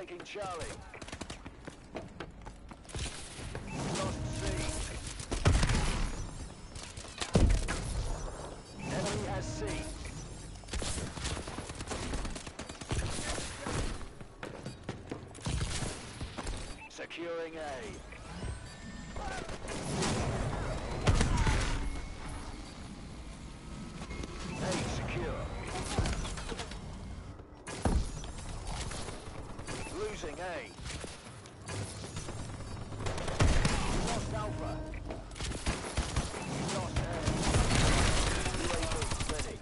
taking Charlie. Lost C. Enemy has C. Securing A. Losing A. Lost Alpha. Lost A. UAV ready.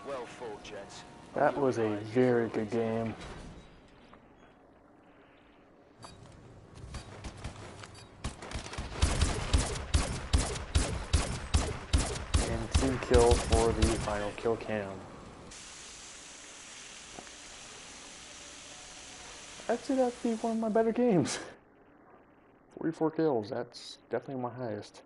Well fought, gents. That was a very good game. And 2 kills for the final kill cam. I'd say that'd be one of my better games. 44 kills, that's definitely my highest.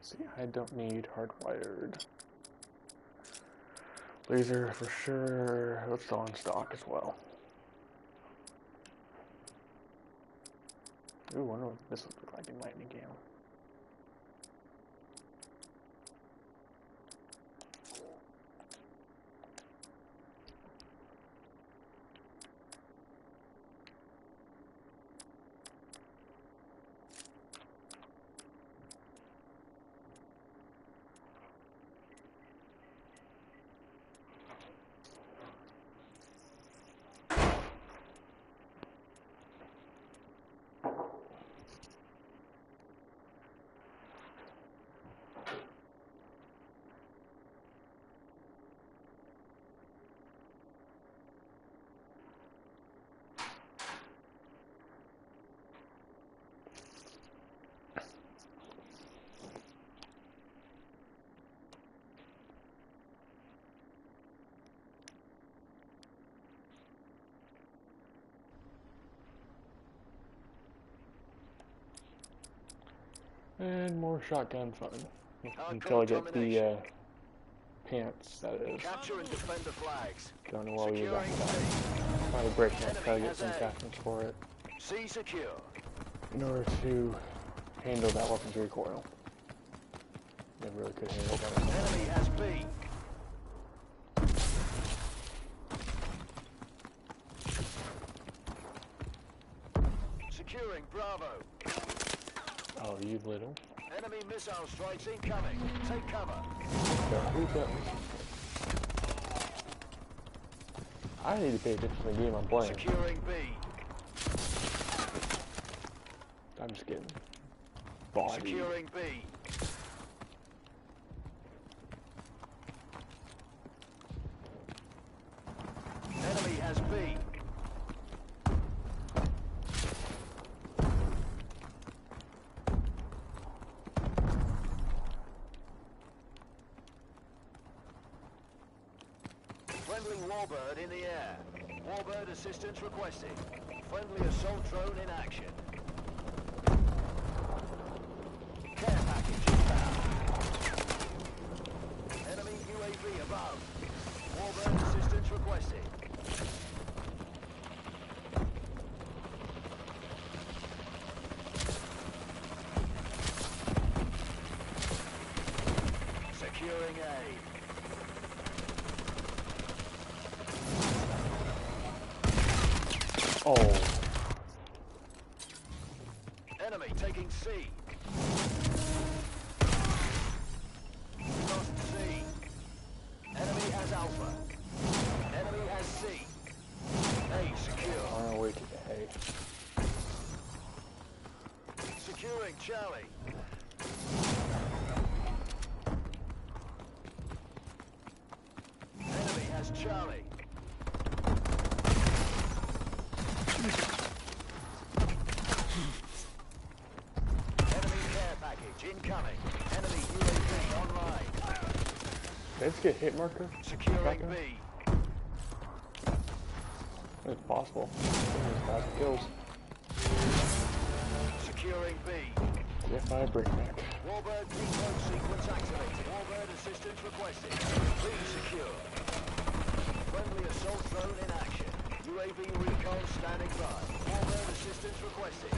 See, I don't need hardwired. Laser for sure. It's still in stock as well. Ooh, I wonder what this would look like in lightning cam. And more shotgun fun. Until I get the pants, that is. Capture and defend the flags. Don't know why we were after that. Try to break that, try to get some attachments for it. C secure. In order to handle that weapon's recoil. Never really could handle that. Enemy has B. Securing Bravo. Oh, you little. Enemy missile strikes incoming. Take cover. Who's that? I need to pay attention to the game I'm playing. Securing B. I'm just kidding. Body. Securing B. Enemy has B. Friendly Warbird in the air. Warbird assistance requested. Friendly assault drone in action. Care package inbound. Enemy UAV above. Warbird assistance requested. Securing A. Oh. Enemy taking C. Lost C. Enemy has Alpha. Enemy has C. A secure. On our way to A. Securing Charlie. Enemy has Charlie. Did I just get hit marker? Securing B. It's possible. There's 1,000 kills. Securing B. TF5 breakback. Warbird recon sequence activated. Warbird assistance requested. B secure. Friendly assault drone in action. UAV recon standing by. Warbird assistance requested.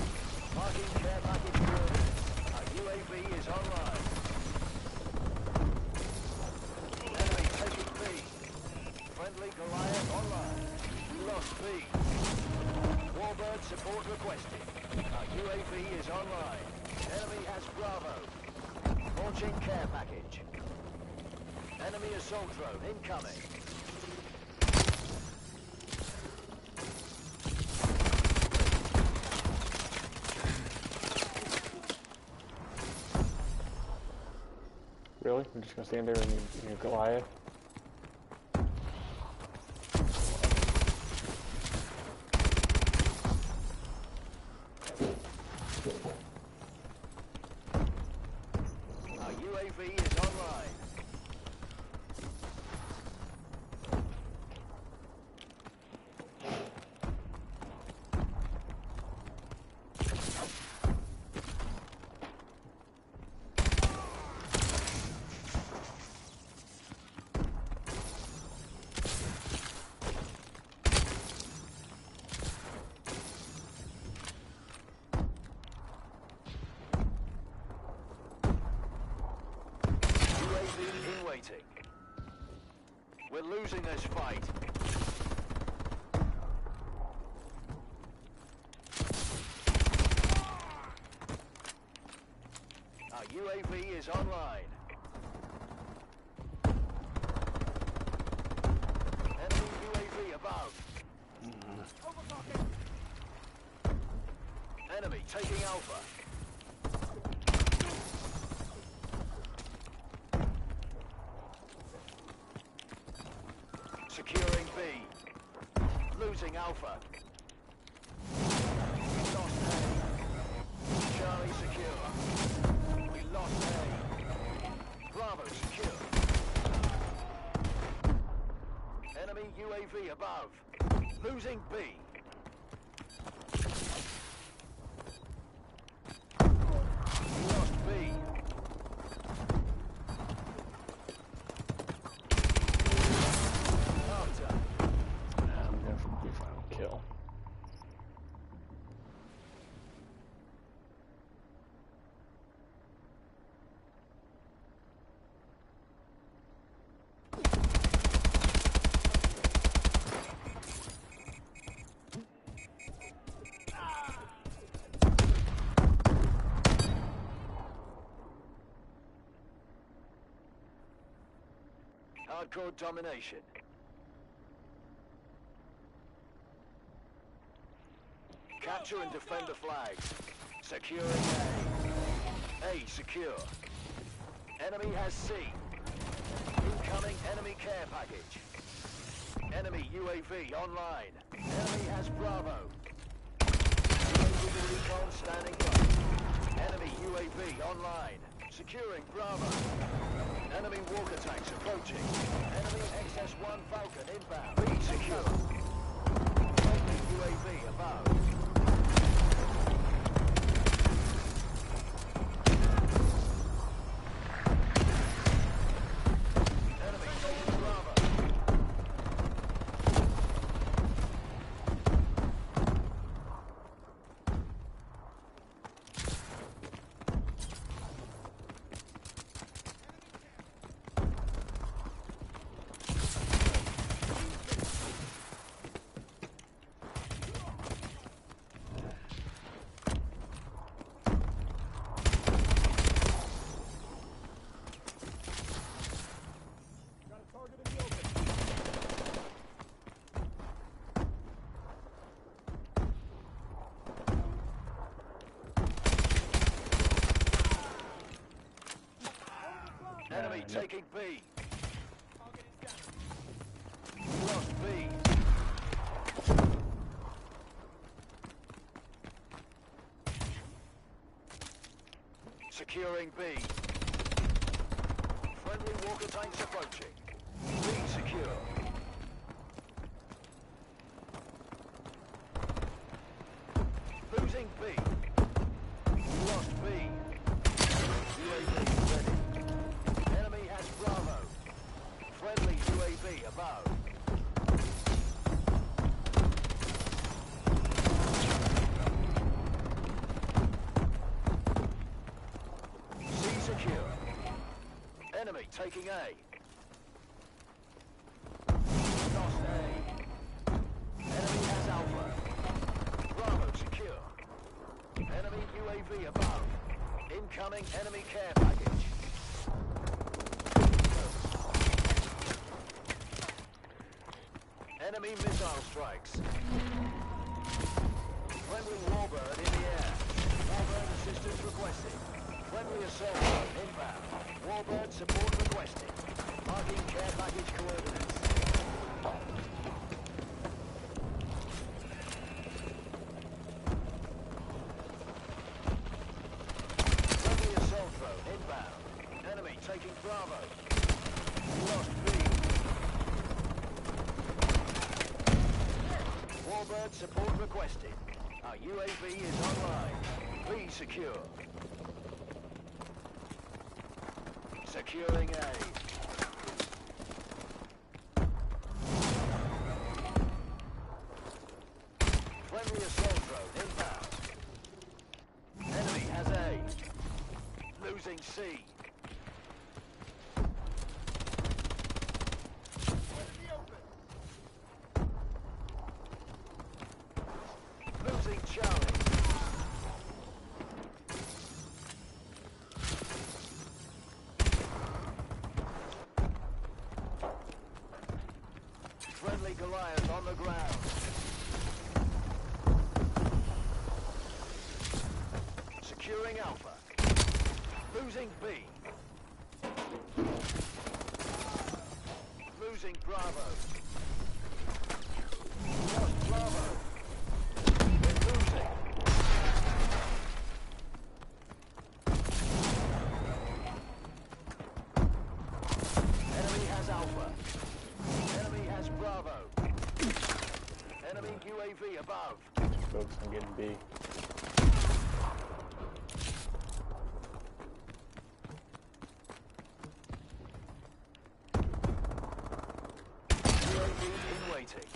Marking care package coordinates. Our UAV is online. Enemy taking B. Friendly Goliath online. We lost B. Warbird support requested. Our UAV is online. Enemy has Bravo. Launching care package. Enemy assault drone incoming. Really? We're just gonna stand there and you Goliath? Our UAV is online. UAV in waiting. We're losing this fight. Our UAV is online. Enemy UAV above. Enemy taking Alpha. Securing B. Losing Alpha. We lost A. Charlie secure. We lost A. Bravo secure. Enemy UAV above. Losing B. We lost B. Definitely final kill. Hardcore domination. Capture and defend the flags. Securing A. A secure. Enemy has C. Incoming enemy care package. Enemy UAV online. Enemy has Bravo. UAV recon standing by. Enemy UAV online. Securing Bravo. Enemy walker tanks approaching. Enemy XS-1 Falcon inbound. B secure. Enemy UAV above. Enemy taking B. Lost B. Securing B. Friendly walker tanks approaching. B secure. Losing B. Lost B. UAV ready. Enemy has Bravo. Friendly UAV above. C secure. Enemy taking A. Lost A. Enemy has Alpha. Bravo secure. Enemy UAV above. Incoming enemy care package. Enemy missile strikes. Friendly Warbird in the air. Warbird assistance requested. Friendly assault drone inbound. Warbird support requested. Marking care package coordinates. Friendly assault drone inbound. Enemy taking Bravo. Lost B. Warbird support requested. Our UAV is online. B secure. Securing A. Friendly assault drone inbound. Enemy has A. Losing C. Losing Charlie. Friendly Goliath on the ground. Securing Alpha. Losing B. Losing Bravo. Lost Bravo. We're losing. Enemy has Alpha. Enemy has Bravo. Enemy UAV above. Just focus on getting B. UAV in waiting.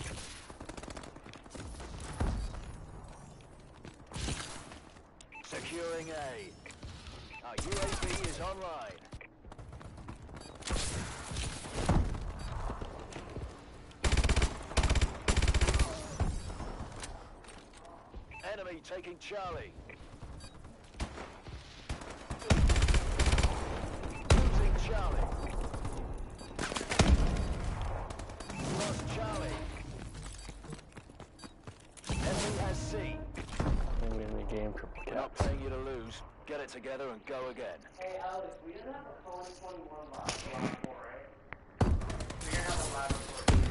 Securing A. Our UAV is online. Enemy taking Charlie. Losing Charlie. Lost Charlie. Enemy has C. And we win the game, triple We're not caps. paying you to lose. Get it together and go again. Hey Alex, we didn't have a phone 21 last one, right? We're gonna have a live recording.